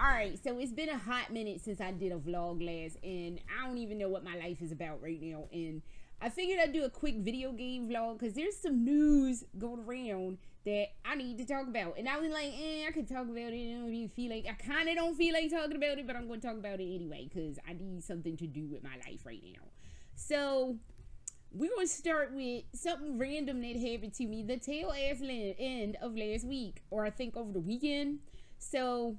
Alright, so it's been a hot minute since I did a vlog last, and I don't even know what my life is about right now, and I figured I'd do a quick video game vlog, because there's some news going around that I need to talk about, and I was like, I could talk about it, I don't even feel like, I kind of don't feel like talking about it, but I'm going to talk about it anyway, because I need something to do with my life right now. So, we're going to start with something random that happened to me the tail end of last week, or I think over the weekend. So,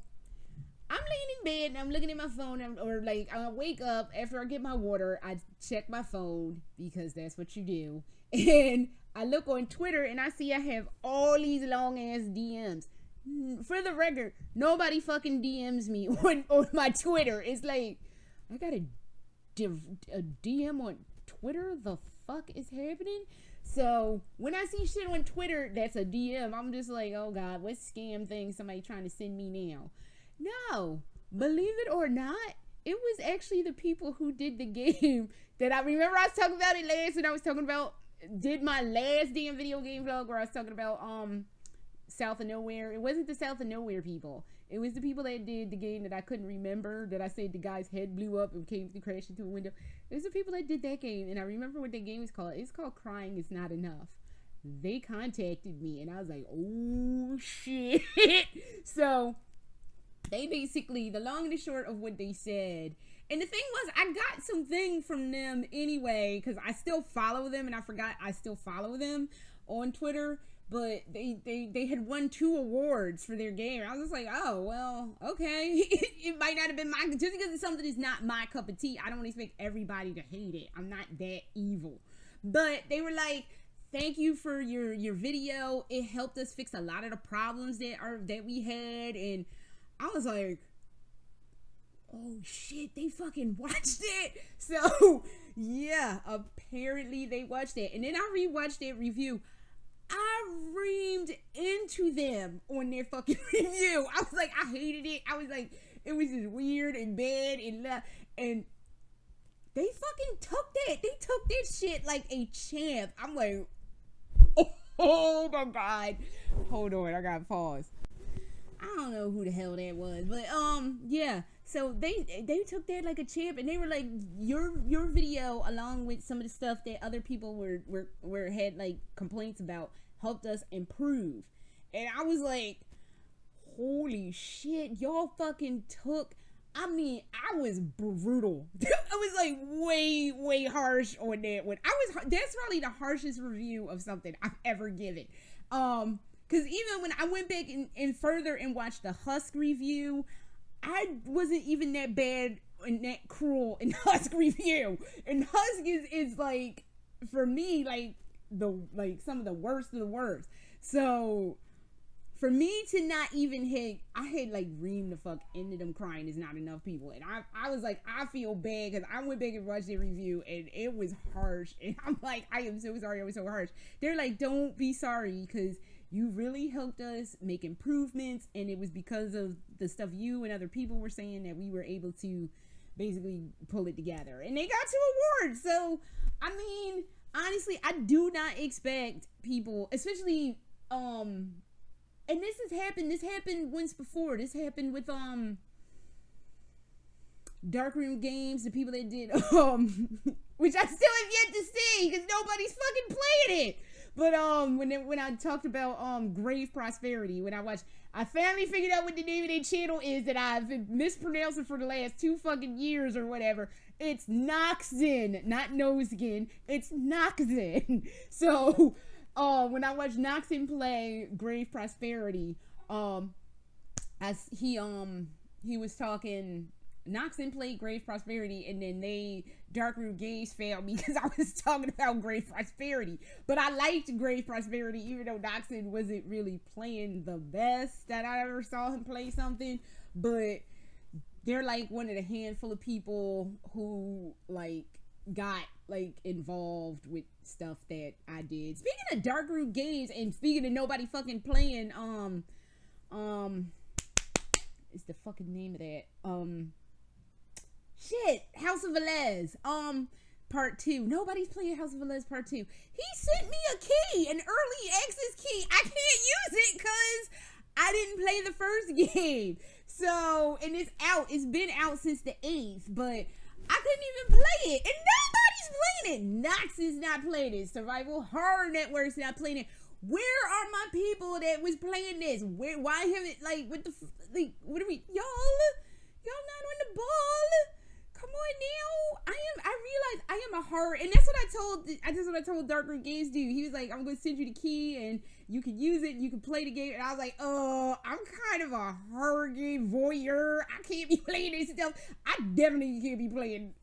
I'm laying in bed and I'm looking at my phone, I wake up after I get my water, I check my phone because that's what you do, and I look on Twitter and I see I have all these long ass DMs. For the record, nobody fucking DMs me on my Twitter. It's like, I got a DM on Twitter? The fuck is happening? So when I see shit on Twitter that's a DM, I'm just like, oh god, what scam thing somebody trying to send me now? No, believe it or not, it was actually the people who did the game that I remember. I was talking about it last when I was talking about, did my last damn video game vlog where I was talking about South of Nowhere. It wasn't the South of Nowhere people. It was the people that did the game that I couldn't remember, that I said the guy's head blew up and came to crash into a window. It was the people that did that game, and I remember what that game is called. It's called Crying Is Not Enough. They contacted me, and I was like, oh shit. So they basically, the long and the short of what they said, and the thing was, I got something from them anyway, because I still follow them, and I forgot I still follow them on Twitter, but they had won 2 awards for their game. I was just like, oh, well, okay. It might not have been mine, just because it's something that's not my cup of tea, I don't expect everybody to hate it. I'm not that evil. But they were like, thank you for your video. It helped us fix a lot of the problems that we had, and I was like, oh shit, they fucking watched it. So yeah, apparently they watched it. And then I rewatched that review. I reamed into them on their fucking review. I was like, I hated it. I was like, it was just weird and bad and they fucking took that. They took that shit like a champ. I'm like, oh my god. Hold on, I gotta pause. I don't know who the hell that was, but yeah. So they took that like a champ, and they were like, your video, along with some of the stuff that other people were had like complaints about, helped us improve. And I was like, holy shit, y'all fucking took. I mean, I was brutal. I was like way harsh on that one. That's probably the harshest review of something I've ever given. Because even when I went back and further and watched the Husk review, I wasn't even that bad and that cruel in Husk review. And Husk is like, for me, like some of the worst of the worst. So for me to not even hit, I had like reamed the fuck into them. Crying Is Not Enough people. And I was like, I feel bad, because I went back and watched the review and it was harsh. And I'm like, I am so sorry I was so harsh. They're like, don't be sorry, because you really helped us make improvements, and it was because of the stuff you and other people were saying that we were able to basically pull it together. And they got 2 awards. So, I mean, honestly, I do not expect people, especially, and this happened once before. This happened with, Darkroom Games, the people that did, which I still have yet to see, because nobody's fucking playing it. But when I talked about Grave Prosperity, I finally figured out what the name of their channel is that I've been mispronouncing for the last 2 fucking years or whatever. It's Noxen, not Nosegin. It's Noxen. So when I watched Noxen play Grave Prosperity, he was talking. Noxen played Grave Prosperity, and then Darkroom Games failed me because I was talking about Grave Prosperity. But I liked Grave Prosperity, even though Noxen wasn't really playing the best that I ever saw him play something. But they're like one of the handful of people who like got like involved with stuff that I did. Speaking of Darkroom Games, and speaking of nobody fucking playing, it's the fucking name of that, House of Velez, Part 2. Nobody's playing House of Velez Part 2. He sent me a key, an early access key. I can't use it because I didn't play the first game. So, and it's out. It's been out since the 8th, but I couldn't even play it. And nobody's playing it. Knyze is not playing it. Survival Horror Network's not playing it. Where are my people that was playing this? Why haven't, like, what are we, y'all not on the ball? Come on now. I realize I am a horror, and that's what I told Darkroom Games dude. He was like, I'm gonna send you the key and you can use it, you can play the game. And I was like, I'm kind of a horror game voyeur. I can't be playing this stuff. I definitely can't be playing.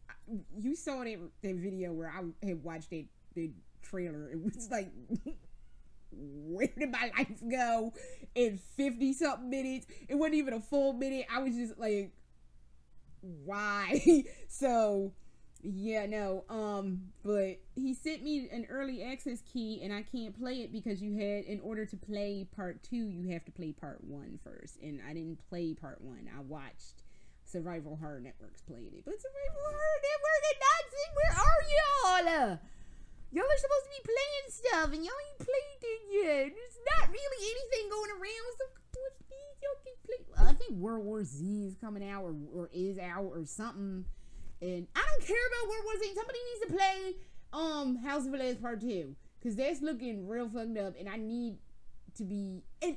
You saw that video where I had watched the trailer. It was like, where did my life go in 50 something minutes? It wasn't even a full minute. I was just like, why? So yeah, no, but he sent me an early access key and I can't play it because in order to play part 2 you have to play part 1 first, and I didn't play part 1. I watched Survival Horror Network's playing it. But Survival Horror Network and Knyze, where are y'all? Y'all are supposed to be playing stuff and y'all ain't played it yet. There's not really anything going around, so please y'all can play. I think World War Z is coming out or is out or something. And I don't care about World War Z. Somebody needs to play House of Velez Part 2. Because that's looking real fucked up. And I need to be... And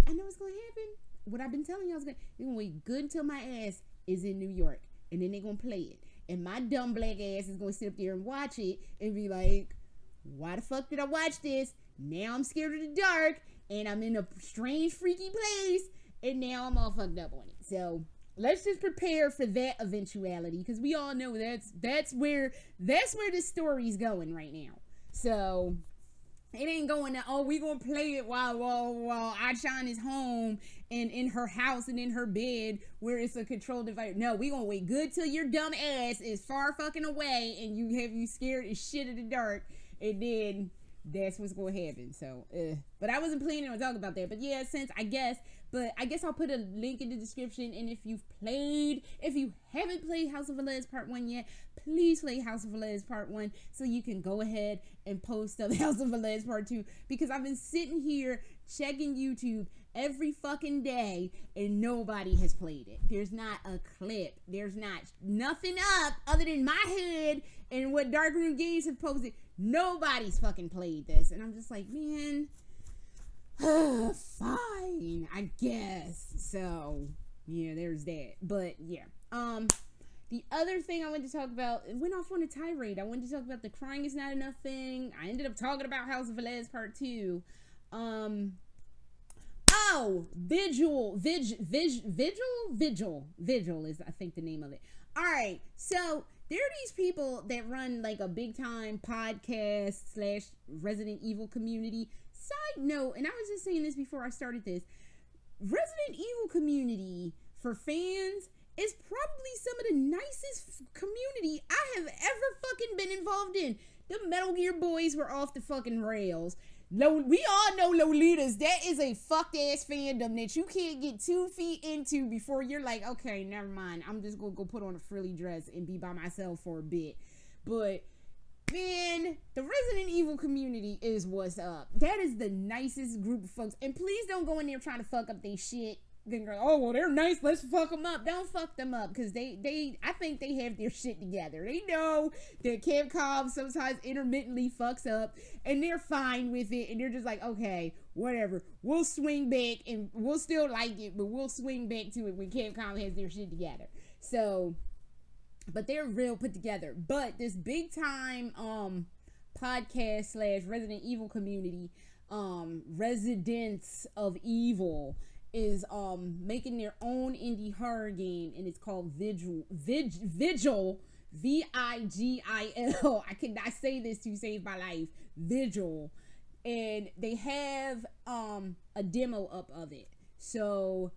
I know what's going to happen. What I've been telling y'all is they're going to wait good until my ass is in New York. And then they're going to play it. And my dumb black ass is going to sit up there and watch it. And be like, why the fuck did I watch this? Now I'm scared of the dark. And I'm in a strange, freaky place. And now I'm all fucked up on it. So... let's just prepare for that eventuality, because we all know that's where this story's going right now. So it ain't going to, we gonna play it while Achan is home and in her house and in her bed where it's a controlled environment. No, we gonna wait good till your dumb ass is far fucking away and you scared as shit of the dark, and then that's what's gonna happen. So but I wasn't planning on talking about that. But yeah, I guess I'll put a link in the description. And if you haven't played House of Velez Part 1 yet, please play House of Velez Part 1 so you can go ahead and post up House of Velez Part 2. Because I've been sitting here checking YouTube every fucking day and nobody has played it. There's not a clip. There's nothing up other than my head and what Darkroom Games have posted. Nobody's fucking played this. And I'm just like, man... fine, I guess. So yeah, there's that. But yeah, the other thing I wanted to talk about, it went off on a tirade. I wanted to talk about the crying is not enough thing. I ended up talking about House of Velez Part 2. Vigil is, I think, the name of it. All right, so there are these people that run like a big time podcast / Resident Evil community. Side note, and I was just saying this before I started this, Resident Evil community for fans is probably some of the nicest community I have ever fucking been involved in. The Metal Gear boys were off the fucking rails. We all know Lolitas. That is a fucked ass fandom that you can't get 2 feet into before you're like, okay, never mind. I'm just gonna go put on a frilly dress and be by myself for a bit. But man, the Resident Evil community is what's up. That is the nicest group of folks. And please don't go in there trying to fuck up their shit. Then go, oh, well, they're nice, let's fuck them up. Don't fuck them up, because I think they have their shit together. They know that Capcom sometimes intermittently fucks up, and they're fine with it, and they're just like, okay, whatever. We'll swing back, and we'll still like it, but we'll swing back to it when Capcom has their shit together. So... but they're real put together. But this big time podcast / Resident Evil community, Residents of Evil, is making their own indie horror game, and it's called Vigil. Vigil. Vigil. I cannot say this to save my life. Vigil. And they have a demo up of it. So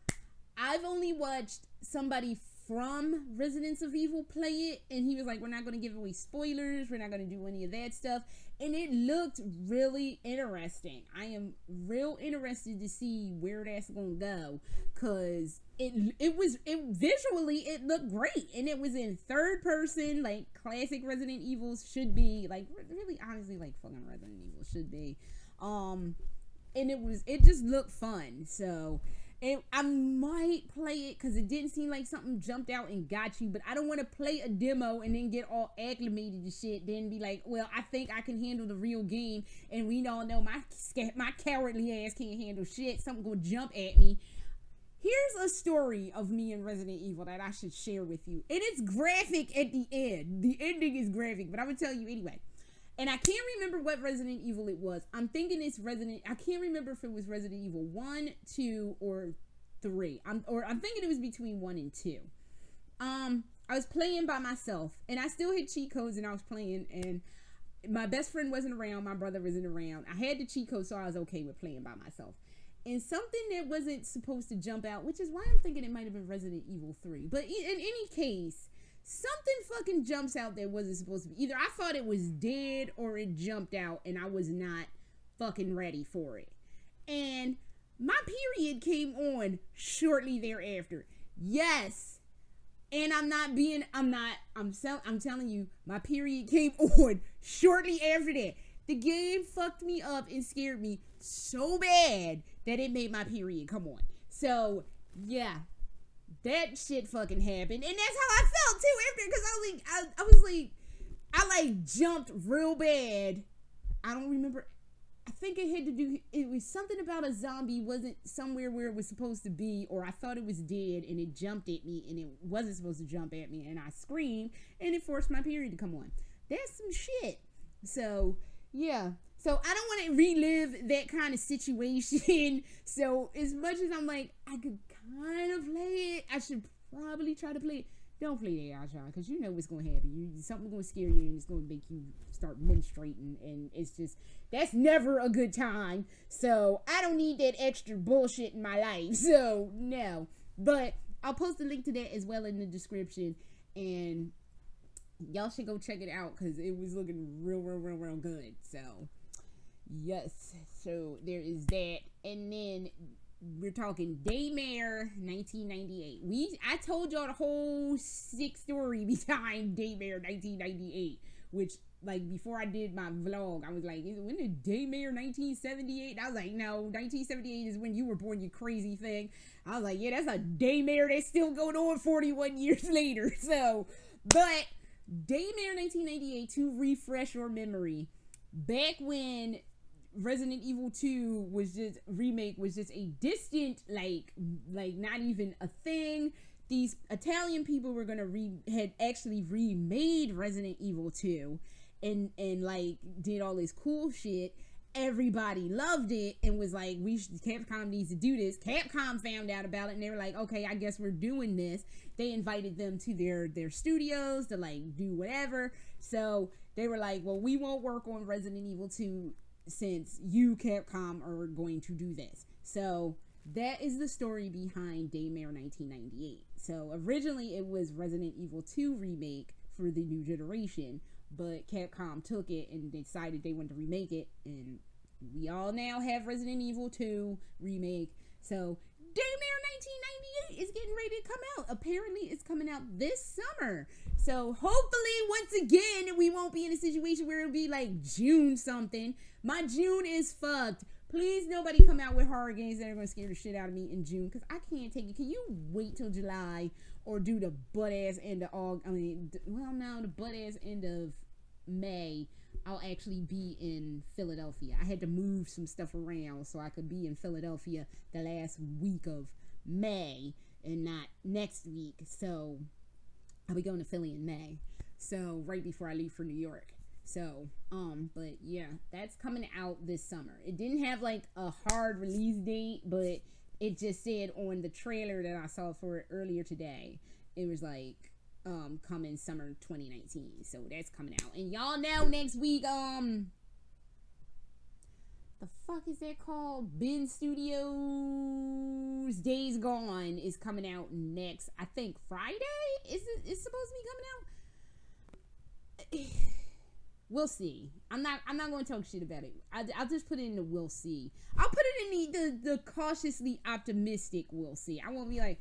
I've only watched somebody from Residents of Evil play it, and he was like, we're not going to give away spoilers, we're not going to do any of that stuff, and it looked really interesting. I am real interested to see where that's going to go, because visually it looked great, and it was in third person, like classic Resident Evils should be, like really honestly like fucking Resident Evil should be. and it just looked fun. So I might play it because it didn't seem like something jumped out and got you, but I don't want to play a demo and then get all acclimated to shit, then be like, well, I think I can handle the real game, and we all know my cowardly ass can't handle shit. Something gonna jump at me. Here's a story of me and Resident Evil that I should share with you. And it's graphic at the end. The ending is graphic, but I'm gonna tell you anyway. And I can't remember what Resident Evil it was. I'm thinking it's I can't remember if it was Resident Evil 1, 2, or 3. I'm thinking it was between 1 and 2. I was playing by myself, and I still had cheat codes, and I was playing, and my best friend wasn't around, my brother wasn't around. I had the cheat code, so I was okay with playing by myself. And something that wasn't supposed to jump out, which is why I'm thinking it might have been Resident Evil 3. But in any case, something fucking jumps out that wasn't supposed to be. Either I thought it was dead or it jumped out and I was not fucking ready for it. And my period came on shortly thereafter. Yes. And I'm telling you, my period came on shortly after that. The game fucked me up and scared me so bad that it made my period come on. So, yeah. That shit fucking happened, and that's how I felt too after, because I jumped real bad. I don't remember. I think it was something about a zombie wasn't somewhere where it was supposed to be, or I thought it was dead and it jumped at me and it wasn't supposed to jump at me, and I screamed and it forced my period to come on. That's some shit. So yeah. So I don't want to relive that kind of situation. So as much as I'm like, I could kind of play it, I should probably try to play it. Don't play that, Asha, because you know what's going to happen. Something's going to scare you, and it's going to make you start menstruating, and it's just, that's never a good time. So I don't need that extra bullshit in my life. So no. But I'll post a link to that as well in the description, and y'all should go check it out because it was looking real good. So yes, so there is that. And then we're talking Daymare 1998. I told y'all the whole sick story behind Daymare 1998, which, like, before I did my vlog, I was like, when did Daymare 1978? And I was like, no, 1978 is when you were born, you crazy thing. I was like, yeah, that's a Daymare that's still going on 41 years later. So, but Daymare 1998, to refresh your memory, back when Resident Evil 2 remake was just a distant, like not even a thing. These Italian people were had actually remade Resident Evil 2 and like did all this cool shit. Everybody loved it and was like, Capcom needs to do this. Capcom found out about it and they were like, okay, I guess we're doing this. They invited them to their studios to like do whatever. So they were like, well, we won't work on Resident Evil 2 since you, Capcom, are going to do this. So that is the story behind Daymare 1998. So originally it was Resident Evil 2 remake for the new generation, but Capcom took it and decided they wanted to remake it, and we all now have Resident Evil 2 remake. So Daymare 1998 is getting ready to come out. Apparently it's coming out this summer. So hopefully once again we won't be in a situation where it'll be like June something. My June is fucked. Please nobody come out with horror games that are going to scare the shit out of me in June, because I can't take it. Can you wait till July or do the butt ass end of August? The butt ass end of May. I'll actually be in Philadelphia. I had to move some stuff around so I could be in Philadelphia the last week of May and not next week. So I'll be going to Philly in May. So right before I leave for New York. So, but yeah, that's coming out this summer. It didn't have like a hard release date, but it just said on the trailer that I saw for it earlier today, it was like, coming summer 2019. So that's coming out. And y'all know next week, the fuck is that called? Ben Studios Days Gone is coming out next, I think Friday? It's supposed to be coming out? We'll see. I'm not going to talk shit about it. I'll just put it in the we'll see. I'll put it in the cautiously optimistic we'll see. I won't be like,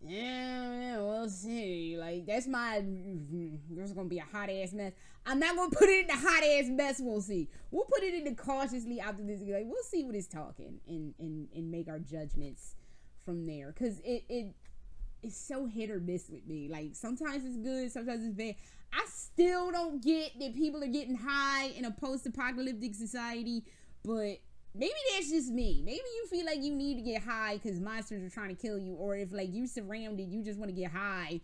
Yeah, we'll see. Like, there's gonna be a hot ass mess. I'm not gonna put it in the hot ass mess. We'll see. We'll put it in the cautiously optimistic. Like, we'll see what it's talking and make our judgments from there. Cause it's so hit or miss with me. Like, sometimes it's good, sometimes it's bad. I still don't get that people are getting high in a post-apocalyptic society, but maybe that's just me. Maybe you feel like you need to get high because monsters are trying to kill you, or if like you surrounded, you just want to get high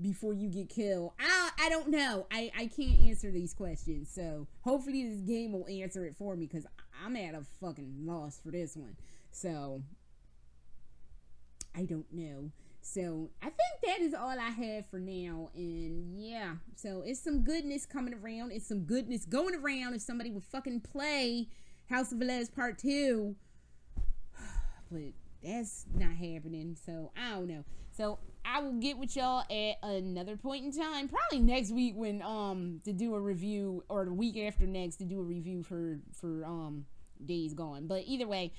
before you get killed. I don't know. I can't answer these questions, so hopefully this game will answer it for me because I'm at a fucking loss for this one. So I don't know. So I think that is all I have for now. And yeah, so it's some goodness coming around. It's some goodness going around if somebody would fucking play House of Velez Part 2. But that's not happening. So I don't know. So I will get with y'all at another point in time. Probably next week when to do a review, or the week after next to do a review for Days Gone. But either way,